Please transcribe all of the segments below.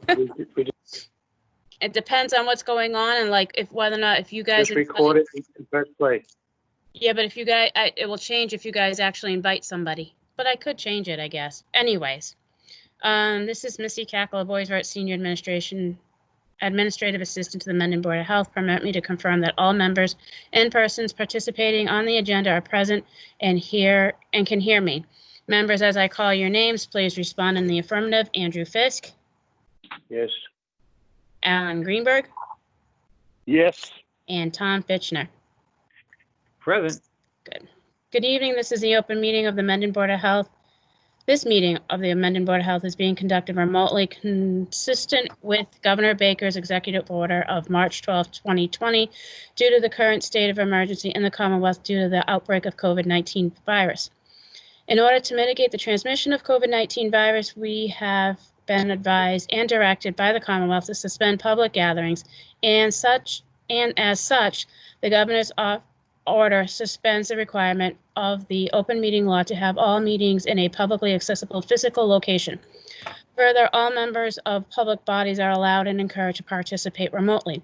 It depends on what's going on and like whether or not if you guys Just record it and press play. Yeah, but if you guys, it will change if you guys actually invite somebody. But I could change it, I guess. Anyways, this is Missy Cackle, Boys Art Senior Administrative Assistant to the Mendon Board of Health. Permit me to confirm that all members and persons participating on the agenda are present and can hear me. Members, as I call your names, please respond in the affirmative. Andrew Fisk. Yes. Alan Greenberg. Yes. And Tom Fitchner. Present. Good. Good evening. This is the open meeting of the Mendon Board of Health. This meeting of the Mendon Board of Health is being conducted remotely, consistent with Governor Baker's executive order of March 12, 2020, due to the current state of emergency in the Commonwealth due to the outbreak of COVID-19 virus. In order to mitigate the transmission of COVID-19 virus, we have been advised and directed by the Commonwealth to suspend public gatherings, and as such, the Governor's order suspends the requirement of the open meeting law to have all meetings in a publicly accessible physical location. Further, all members of public bodies are allowed and encouraged to participate remotely.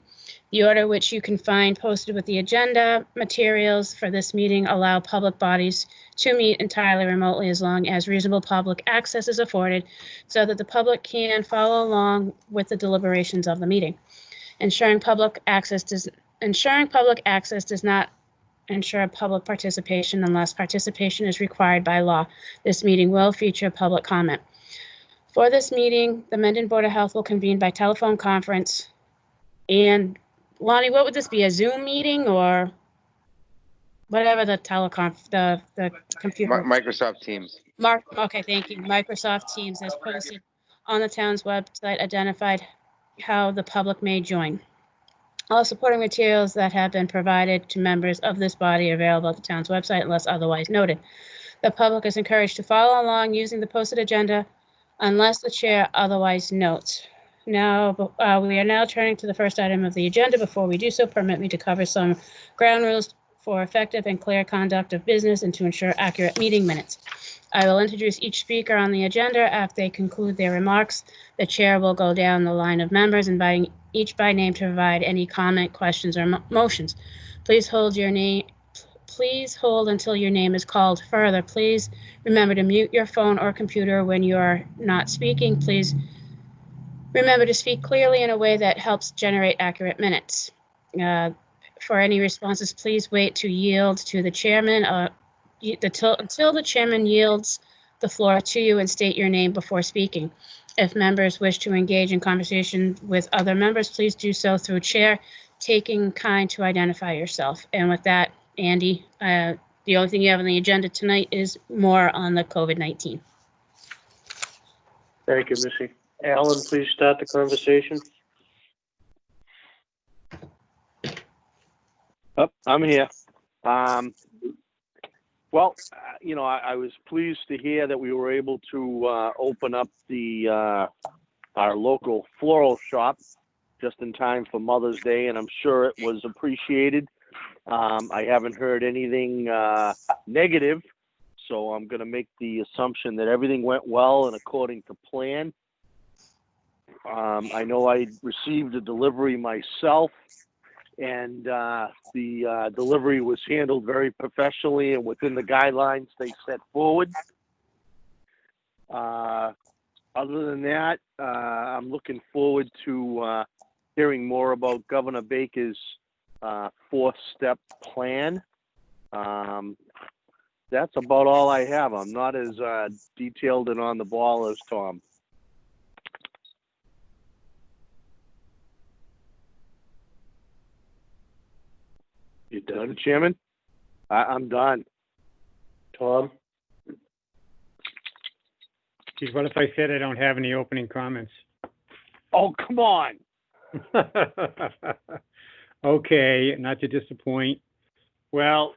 The order, which you can find posted with the agenda materials for this meeting, allow public bodies to meet entirely remotely as long as reasonable public access is afforded so that the public can follow along with the deliberations of the meeting. Ensuring public access does not ensure public participation unless participation is required by law. This meeting will feature public comment. For this meeting, the Mendon Board of Health will convene by telephone conference. And Lonnie, what would this be, a Zoom meeting or whatever the computer? Microsoft Teams. Okay, thank you. Microsoft Teams has posted on the town's website identified how the public may join. All supporting materials that have been provided to members of this body are available at the town's website unless otherwise noted. The public is encouraged to follow along using the posted agenda unless the chair otherwise notes. Now, we are now turning to the first item of the agenda. Before we do so, permit me to cover some ground rules for effective and clear conduct of business and to ensure accurate meeting minutes. I will introduce each speaker on the agenda. After they conclude their remarks, the chair will go down the line of members, inviting each by name to provide any comment, questions, or motions. Please hold until your name is called. Further, please remember to mute your phone or computer when you are not speaking. Please remember to speak clearly in a way that helps generate accurate minutes. For any responses, please wait to yield to the chairman until the chairman yields the floor to you and state your name before speaking. If members wish to engage in conversation with other members, please do so through chair, taking kind to identify yourself. And with that, Andy, the only thing you have on the agenda tonight is more on the COVID-19. Thank you, Missy. Alan, please start the conversation. Oh, I'm here. Well, you know, I was pleased to hear that we were able to open up our local floral shop just in time for Mother's Day, and I'm sure it was appreciated. I haven't heard anything negative, so I'm going to make the assumption that everything went well and according to plan. I know I received a delivery myself, and the delivery was handled very professionally and within the guidelines they set forward. Other than that, I'm looking forward to hearing more about Governor Baker's fourth-step plan. That's about all I have. I'm not as detailed and on the ball as Tom. You done? Mr. Chairman? I'm done. Tom? Geez, what if I said I don't have any opening comments? Oh, come on. Okay, not to disappoint. Well,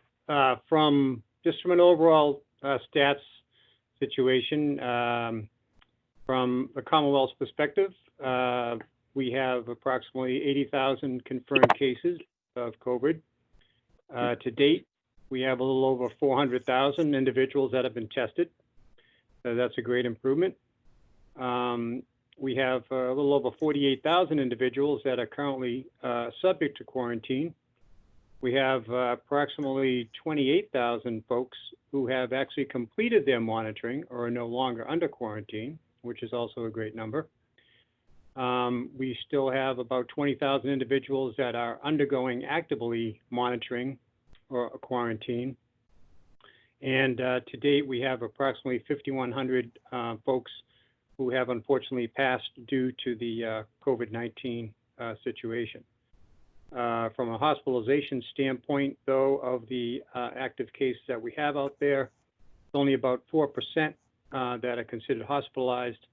from an overall stats situation, from the Commonwealth's perspective, we have approximately 80,000 confirmed cases of COVID. To date, we have a little over 400,000 individuals that have been tested. So that's a great improvement. we have a little over 48,000 individuals that are currently subject to quarantine. We have approximately 28,000 folks who have actually completed their monitoring or are no longer under quarantine, which is also a great number. We still have about 20,000 individuals that are undergoing actively monitoring or quarantine. And to date, we have approximately 5,100 folks who have unfortunately passed due to the COVID-19 situation. From a hospitalization standpoint, though, of the active cases that we have out there, it's only about 4% that are considered hospitalized,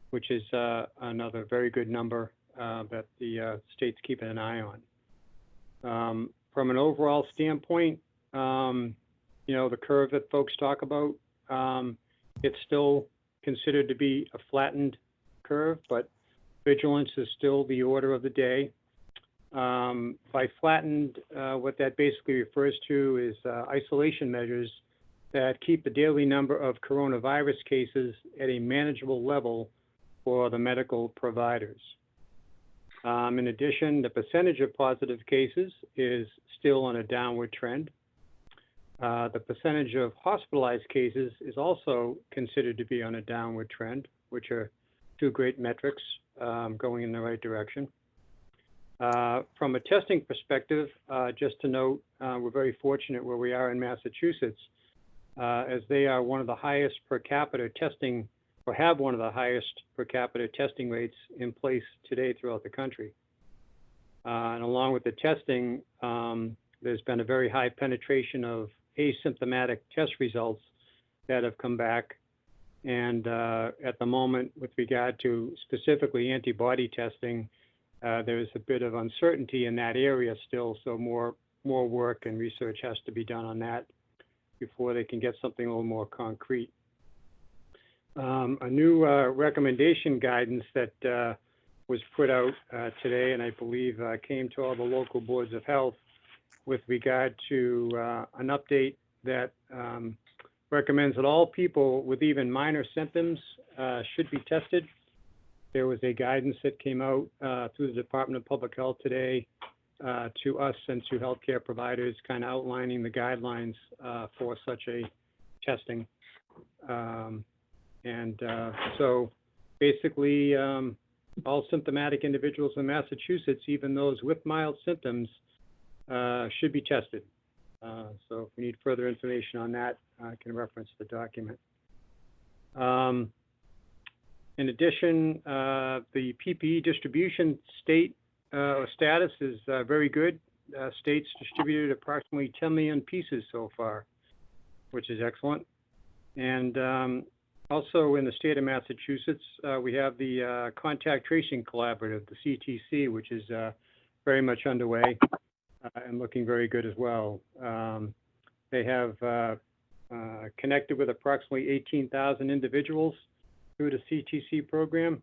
which is another very good number that the state's keeping an eye on. From an overall standpoint, you know, the curve that folks talk about, it's still considered to be a flattened curve, but vigilance is still the order of the day. By flattened, what that basically refers to is isolation measures that keep the daily number of coronavirus cases at a manageable level for the medical providers. In addition, the percentage of positive cases is still on a downward trend. The percentage of hospitalized cases is also considered to be on a downward trend, which are two great metrics going in the right direction. From a testing perspective, just to note, we're very fortunate where we are in Massachusetts, as they are one of the highest per capita testing, or have one of the highest per capita testing rates in place today throughout the country. And along with the testing, there's been a very high penetration of asymptomatic test results that have come back. And at the moment, with regard to specifically antibody testing, there's a bit of uncertainty in that area still, so more work and research has to be done on that before they can get something a little more concrete. A new recommendation guidance that was put out today, and I believe came to all the local boards of health with regard to an update that recommends that all people with even minor symptoms should be tested. There was a guidance that came out through the Department of Public Health today to us and to healthcare providers, kind of outlining the guidelines for such a testing. So basically, all symptomatic individuals in Massachusetts, even those with mild symptoms, should be tested. So if we need further information on that, I can reference the document. In addition, the PPE distribution status is very good. States distributed approximately 10 million pieces so far, which is excellent. And also in the state of Massachusetts, we have the Contact Tracing Collaborative, the CTC, which is very much underway and looking very good as well. They have connected with approximately 18,000 individuals through the CTC program,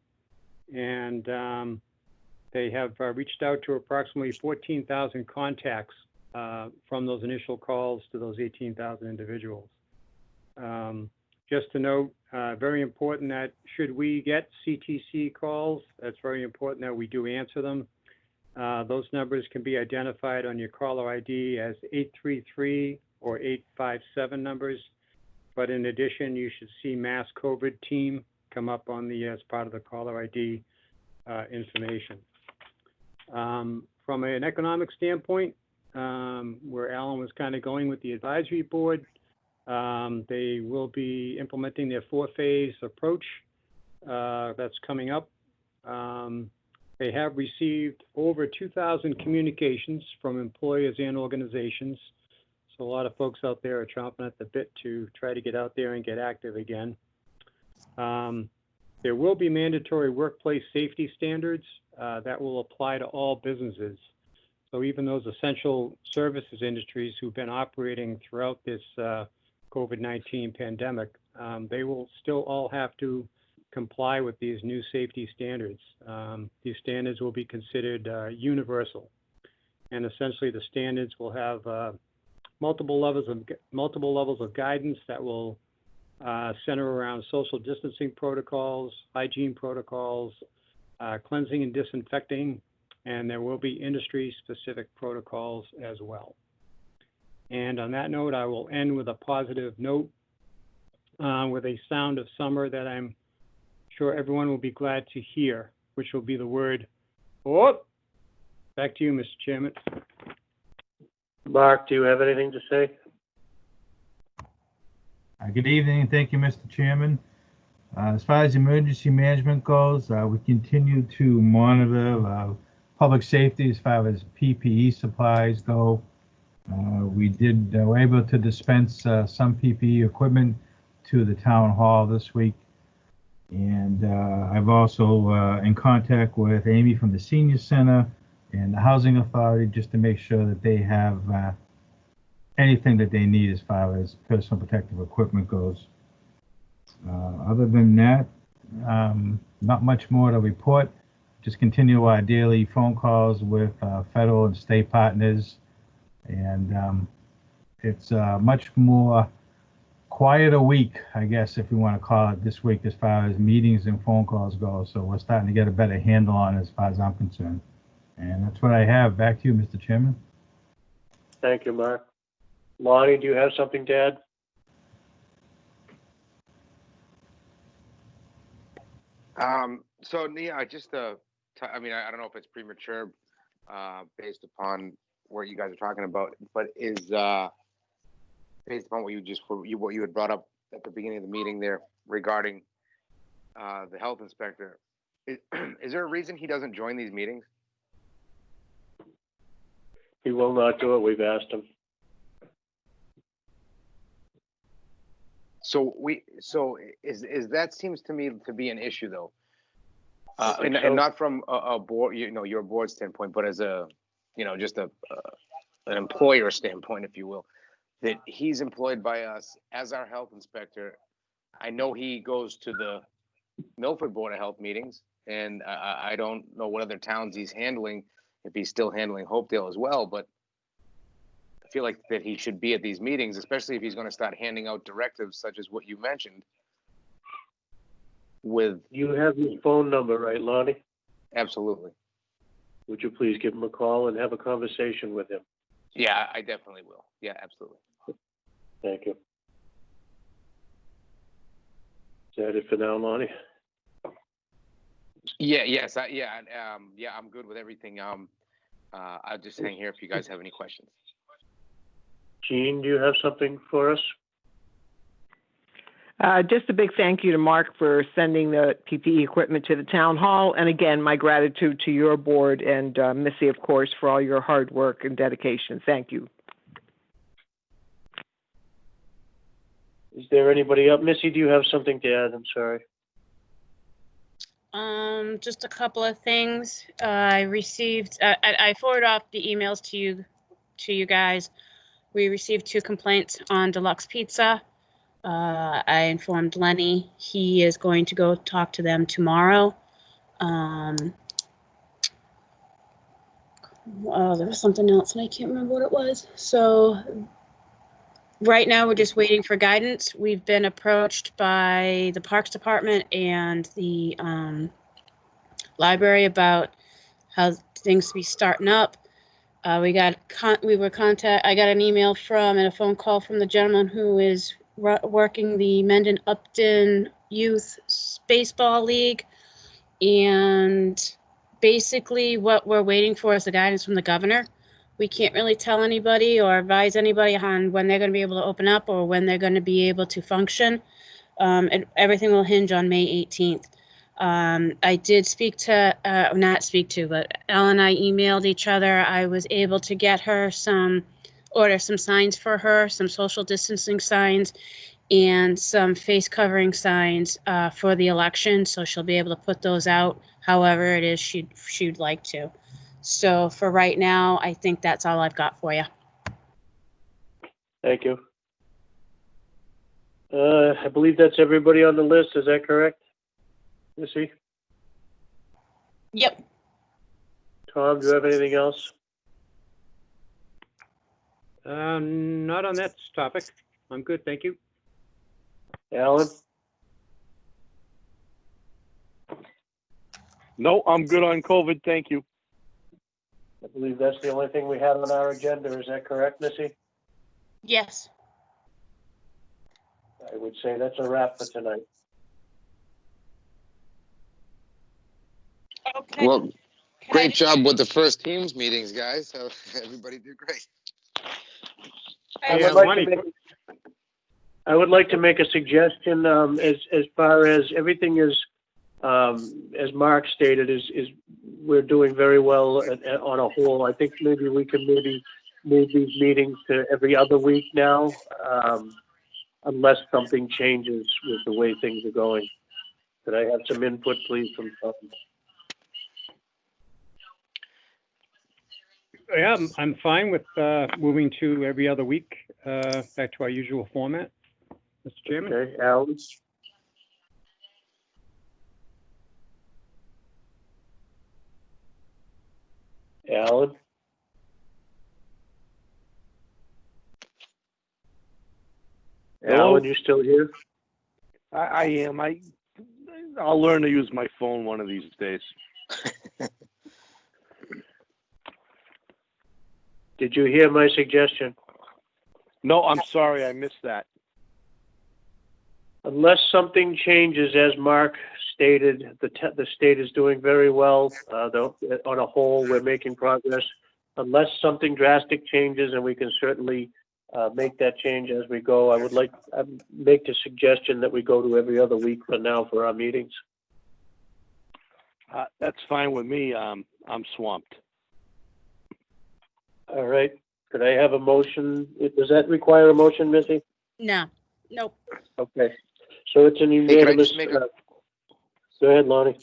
and they have reached out to approximately 14,000 contacts from those initial calls to those 18,000 individuals. Just to note, very important that should we get CTC calls, that's very important that we do answer them. Those numbers can be identified on your caller ID as 833 or 857 numbers. But in addition, you should see Mass COVID team come up on the as part of the caller ID information. From an economic standpoint, where Alan was kind of going with the advisory board, they will be implementing their 4-phase approach that's coming up. They have received over 2,000 communications from employers and organizations. So a lot of folks out there are chomping at the bit to try to get out there and get active again. There will be mandatory workplace safety standards that will apply to all businesses. So even those essential services industries who've been operating throughout this COVID-19 pandemic, they will still all have to comply with these new safety standards. These standards will be considered universal, and essentially the standards will have multiple levels of guidance that will center around social distancing protocols, hygiene protocols, cleansing and disinfecting, and there will be industry-specific protocols as well. And on that note, I will end with a positive note with a sound of summer that I'm sure everyone will be glad to hear, which will be the word, whoop. Back to you, Mr. Chairman. Mark, do you have anything to say? Good evening. Thank you, Mr. Chairman. As far as emergency management goes, we continue to monitor public safety as far as PPE supplies go. We were able to dispense some PPE equipment to the town hall this week. And I've also in contact with Amy from the Senior Center and the Housing Authority just to make sure that they have anything that they need as far as personal protective equipment goes. Other than that, not much more to report. Just continue our daily phone calls with federal and state partners. And it's a much more quieter week, I guess, if you want to call it this week, as far as meetings and phone calls go. So we're starting to get a better handle on it as far as I'm concerned. And that's what I have. Back to you, Mr. Chairman. Thank you, Mark. Lonnie, do you have something to add? So Nia, just I mean, I don't know if it's premature, based upon what you guys are talking about, but is based upon what you had brought up at the beginning of the meeting there regarding the health inspector. Is there a reason he doesn't join these meetings? He will not do it. We've asked him. So is that seems to me to be an issue though, think so. and not from a board, your board standpoint, but as a, just an employer standpoint, if you will, that he's employed by us as our health inspector. I know he goes to the Milford Board of Health meetings, and I don't know what other towns he's handling, if he's still handling Hopedale as well, but I feel like that he should be at these meetings, especially if he's going to start handing out directives such as what you mentioned. You have his phone number, right, Lonnie? Absolutely. Would you please give him a call and have a conversation with him? Yeah, I definitely will. Yeah, absolutely. Thank you. Is that it for now, Lonnie? Yes, I'm good with everything. I'll just hang here if you guys have any questions. Jean, do you have something for us? Just a big thank you to Mark for sending the PPE equipment to the town hall. And again, my gratitude to your board and Missy, of course, for all your hard work and dedication. Thank you. Is there anybody up? Missy, do you have something to add? I'm sorry. Just a couple of things. I received, I forwarded off the emails to you guys. We received 2 complaints on Deluxe Pizza. I informed Lenny he is going to go talk to them tomorrow. There was something else and I can't remember what it was. So right now we're just waiting for guidance. We've been approached by the Parks Department and the library about how things be starting up. I got an email from and a phone call from the gentleman who is working the Mendon Upton Youth Baseball League, and basically what we're waiting for is the guidance from the governor. We can't really tell anybody or advise anybody on when they're going to be able to open up or when they're going to be able to function. And everything will hinge on May 18th. I did but Elle and I emailed each other. I was able to get her order some signs for her, some social distancing signs and some face covering signs for the election. So she'll be able to put those out however it is she'd like to. So for right now, I think that's all I've got for you. Thank you. I believe that's everybody on the list. Is that correct? Missy? Yep. Tom, do you have anything else? Not on that topic. I'm good, thank you. Alan? No, I'm good on COVID, thank you. I believe that's the only thing we had on our agenda. Is that correct, Missy? Yes. I would say that's a wrap for tonight. Okay. Well, Can I great just- job with the first teams meetings, guys. So everybody did great. I Yeah, would like Lonnie, to make, I would like to make a suggestion, as far as everything is, as Mark stated, is we're doing very well on a whole. I think maybe we can maybe move these meetings to every other week now, unless something changes with the way things are going. Could I have some input, please, from Tom? Yeah, I'm fine with moving to every other week, back to our usual format, Mr. Chairman. Okay, Alan? Alan? Hello? Alan, you still here? I am. I'll learn to use my phone one of these days. Did you hear my suggestion? No, I'm sorry, I missed that. Unless something changes, as Mark stated, the state is doing very well. Though on a whole, we're making progress. Unless something drastic changes, and we can certainly make that change as we go, I would like make the suggestion that we go to every other week for now for our meetings. That's fine with me. I'm swamped. All right. Could I have a motion? Does that require a motion, Missy? No. Nope. Okay. So it's an could I unanimous. just make a- Go ahead, Lonnie.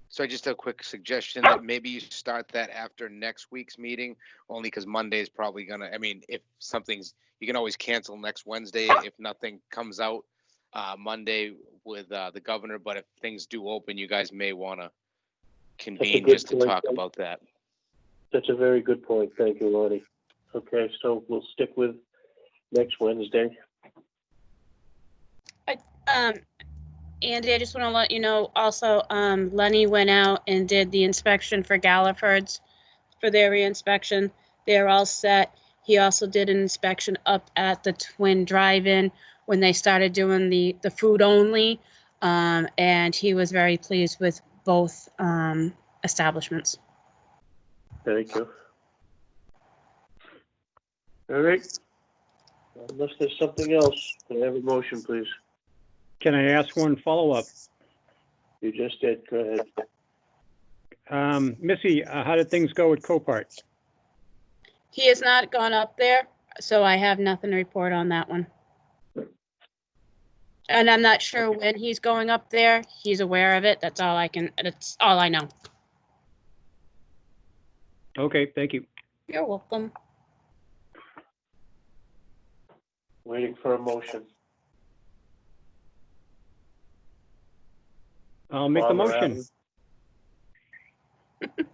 So just a quick suggestion that maybe you start that after next week's meeting, only because Monday is probably gonna, I mean, if something's, you can always cancel next Wednesday if nothing comes out Monday with the governor, but if things do open, you guys may wanna convene good just to point. talk about that. That's a very good point. Thank you, Lonnie. Okay, so we'll stick with next Wednesday. Andy, I just want to let you know also, Lenny went out and did the inspection for Galliford's for their reinspection. They're all set. He also did an inspection up at the Twin Drive-In when they started doing the food only. And he was very pleased with both establishments. Thank you. All right. Unless there's something else, can I have a motion, please? Can I ask one follow-up? You just did. Go ahead. Missy, how did things go with Copart? He has not gone up there, so I have nothing to report on that one. And I'm not sure when he's going up there. He's aware of it. That's all I know. Okay, thank you. You're welcome. Waiting for a motion. I'll make the Bob or motion. Alan?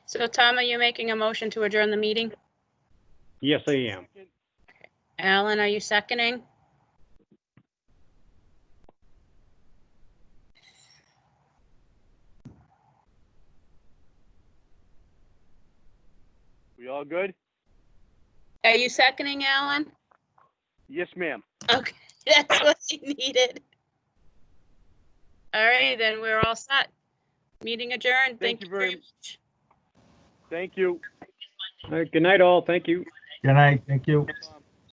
So Tom, are you making a motion to adjourn the meeting? Yes, I am. Alan, are you seconding? We all good? Are you seconding, Alan? Yes, ma'am. Okay, that's what he needed. All right, then we're all set. Meeting adjourned. Thank you very much. Thank you. All right, good night, all. Thank you. Good night. Thank you.